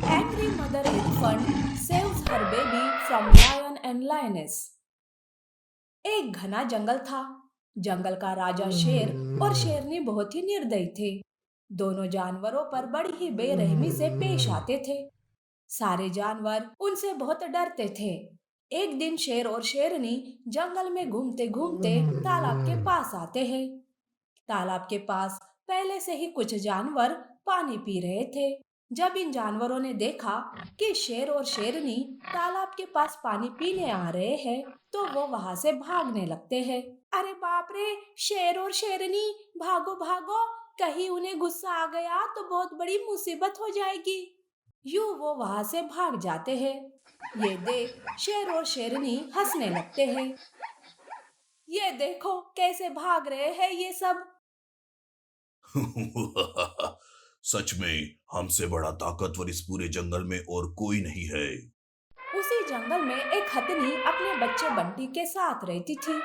Angry mother elephant saves her baby from lion and lioness. एक घना जंगल था। जंगल का राजा शेर और शेरनी बहुत ही निर्दयी थे। दोनों जानवरों पर बड़ी ही बेरहमी से पेश आते थे। सारे जानवर उनसे बहुत डरते थे। एक दिन शेर और शेरनी जंगल में घूमते घूमते तालाब के पास आते हैं। तालाब के पास पहले से ही कुछ जानवर पानी पी रहे थे। जब इन जानवरों ने देखा कि शेर और शेरनी तालाब के पास पानी पीने आ रहे हैं, तो वो वहां से भागने लगते हैं। अरे बाप रे! शेर और शेरनी, भागो भागो! कहीं उन्हें गुस्सा आ गया तो बहुत बड़ी मुसीबत हो जाएगी। यूं वो वहां से भाग जाते हैं। ये देख शेर और शेरनी हंसने लगते हैं। ये देखो कैसे भाग रहे हैं ये सब। सच में हमसे बड़ा ताकतवर इस पूरे जंगल में और कोई नहीं है। उसी जंगल में एक हथनी अपने बच्चे बंटी के साथ रहती थी।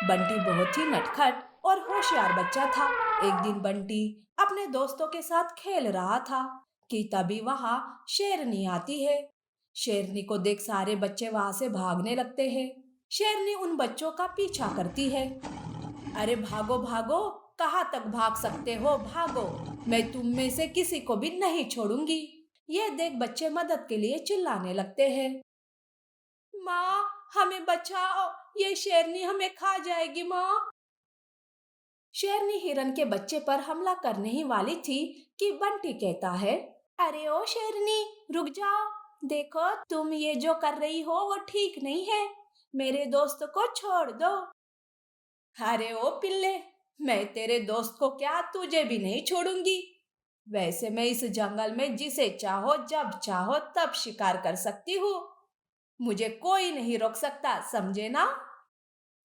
बंटी बहुत ही नटखट और होशियार बच्चा था। एक दिन बंटी अपने दोस्तों के साथ खेल रहा था कि तभी वहां शेरनी आती है। शेरनी को देख सारे बच्चे वहां से भागने लगते हैं। शेरनी उन बच्चों का पीछा करती है। अरे भागो भागो! कहाँ तक भाग सकते हो? भागो! मैं तुम में से किसी को भी नहीं छोड़ूंगी। ये देख बच्चे मदद के लिए चिल्लाने लगते हैं। माँ, हमें बचाओ! ये शेरनी हमें खा जाएगी माँ। शेरनी हिरन के बच्चे पर हमला करने ही वाली थी कि बंटी कहता है, अरे ओ शेरनी, रुक जाओ। देखो तुम ये जो कर रही हो वो ठीक नहीं है। मेरे दोस्त को छोड़ दो। अरे ओ पिल्ले, मैं तेरे दोस्त को क्या, तुझे भी नहीं छोड़ूंगी। वैसे मैं इस जंगल में जिसे चाहो जब चाहो तब शिकार कर सकती हूँ। मुझे कोई नहीं रोक सकता, समझे ना?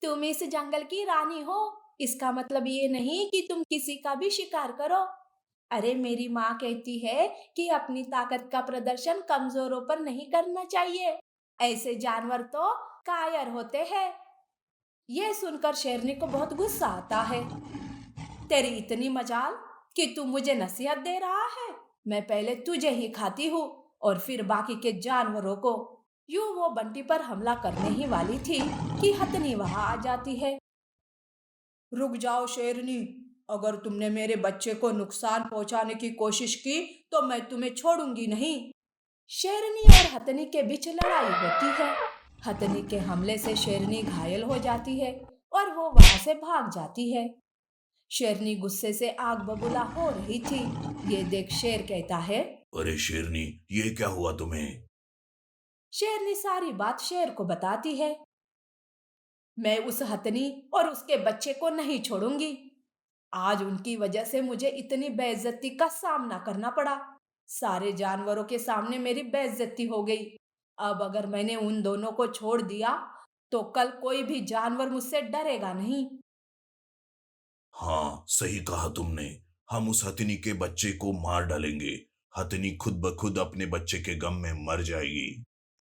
तुम इस जंगल की रानी हो, इसका मतलब ये नहीं कि तुम किसी का भी शिकार करो। अरे मेरी माँ कहती है कि अपनी ताकत का प्रदर्शन कमजोरों पर नहीं करना चाहिए। ऐसे जानवर तो कायर होते हैं। ये सुनकर शेरनी को बहुत गुस्सा आता है। तेरी इतनी मजाल कि तू मुझे नसीहत दे रहा है। मैं पहले तुझे ही खाती हूँ और फिर बाकी के जानवरों को। यूं वो बंटी पर हमला करने ही वाली थी कि हथनी वहां आ जाती है। रुक जाओ शेरनी, अगर तुमने मेरे बच्चे को नुकसान पहुंचाने की कोशिश की तो मैं तुम्हें छोड़ूंगी नहीं। शेरनी और हथनी के बीच लड़ाई होती है। हथनी के हमले से शेरनी घायल हो जाती है और वो वहां से भाग जाती है। शेरनी गुस्से से आग बबूला हो रही थी। ये देख शेर कहता है। अरे शेरनी, ये क्या हुआ तुम्हें? शेरनी सारी बात शेर को बताती है। मैं उस हथनी और उसके बच्चे को नहीं छोड़ूंगी। आज उनकी वजह से मुझे इतनी बेइज्जती का सामना करना पड़ा। सारे जानवरों के सामने मेरी बेइज्जती हो गई। अब अगर मैंने उन दोनों को छोड़ दिया तो कल कोई भी जानवर मुझसे डरेगा नहीं। हाँ, सही कहा तुमने। हम उस हथिनी के बच्चे को मार डालेंगे। हथिनी खुद ब खुद अपने बच्चे के गम में मर जाएगी।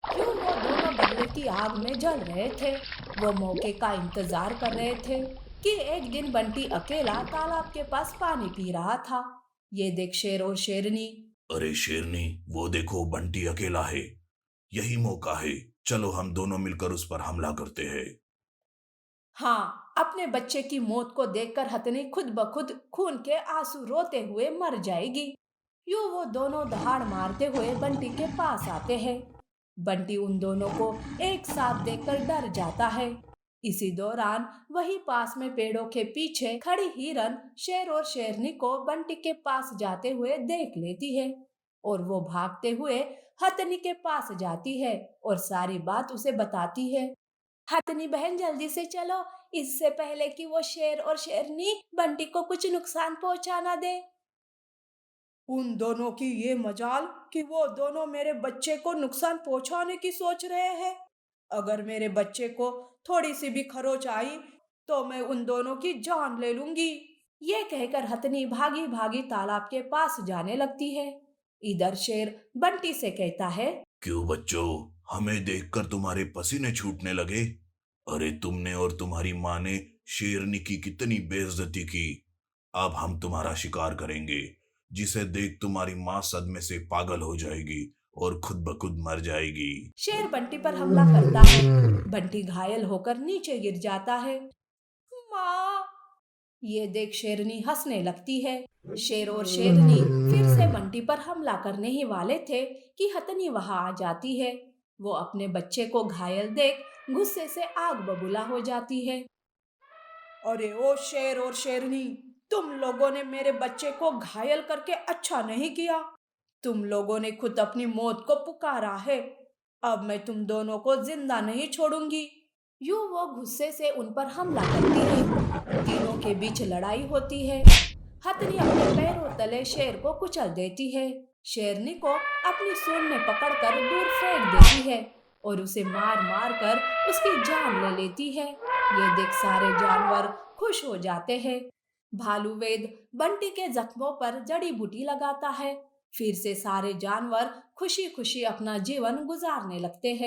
यूं वो दोनों बदले की आग में जल रहे थे। वो मौके का इंतजार कर रहे थे कि एक दिन बंटी अकेला तालाब के पास पानी पी रहा था। ये देख शेर और शेरनी। अरे शेरनी, वो देखो बंटी अकेला है। यही मौका है। चलो हम दोनों मिलकर उस पर हमला करते हैं। हाँ, अपने बच्चे की मौत को देखकर हथनी खुद ब खुद खून के आंसू रोते हुए मर जाएगी। यूं वो दोनों दहाड़ मारते हुए बंटी के पास आते हैं। बंटी उन दोनों को एक साथ देखकर डर जाता है। इसी दौरान वही पास में पेड़ों के पीछे खड़ी हिरन शेर और शेरनी को बंटी के पास जाते हुए देख लेती है और वो भागते हुए हथनी के पास जाती है और सारी बात उसे बताती है। हथनी बहन जल्दी से चलो, इससे पहले कि वो शेर और शेरनी बंटी को कुछ नुकसान पहुंचा ना दे। उन दोनों की ये मजाल कि वो दोनों मेरे बच्चे को नुकसान पहुंचाने की सोच रहे हैं। अगर मेरे बच्चे को थोड़ी सी भी खरोच आई तो मैं उन दोनों की जान ले लूंगी। ये कहकर हथनी भागी भागी तालाब के पास जाने लगती है। इधर शेर बंटी से कहता है। क्यों बच्चों, हमें देखकर तुम्हारे पसीने छूटने लगे? अरे तुमने और तुम्हारी माँ ने शेरनी की कितनी बेइज्जती की। अब हम तुम्हारा शिकार करेंगे। जिसे देख तुम्हारी माँ सदमे से पागल हो जाएगी और खुद ब खुद मर जाएगी। शेर बंटी पर हमला करता है। बंटी घायल होकर नीचे गिर जाता है। माँ! ये देख शेरनी हंसने लगती है। शेर और शेरनी फिर से बंटी पर हमला करने ही वाले थे कि हथनी वहां आ जाती है। वो अपने बच्चे को घायल देख गुस्से से आग बबूला हो जाती है। अरे ओ शेर और शेरनी, तुम लोगों ने मेरे बच्चे को घायल करके अच्छा नहीं किया। तुम लोगों ने खुद अपनी मौत को पुकारा है। अब मैं तुम दोनों को जिंदा नहीं छोड़ूंगी। यूं वो गुस्से से उन पर हमला करती है। तीनों के बीच लड़ाई होती है। हथनी अपने पैरों तले शेर को कुचल देती है। शेरनी को अपनी सूंड में पकड़कर दूर फेंक देती है और उसे मार मार कर उसकी जान ले लेती है। ये देख सारे जानवर खुश हो जाते हैं। भालू वेद बंटी के जख्मों पर जड़ी बूटी लगाता है। फिर से सारे जानवर खुशी खुशी अपना जीवन गुजारने लगते हैं।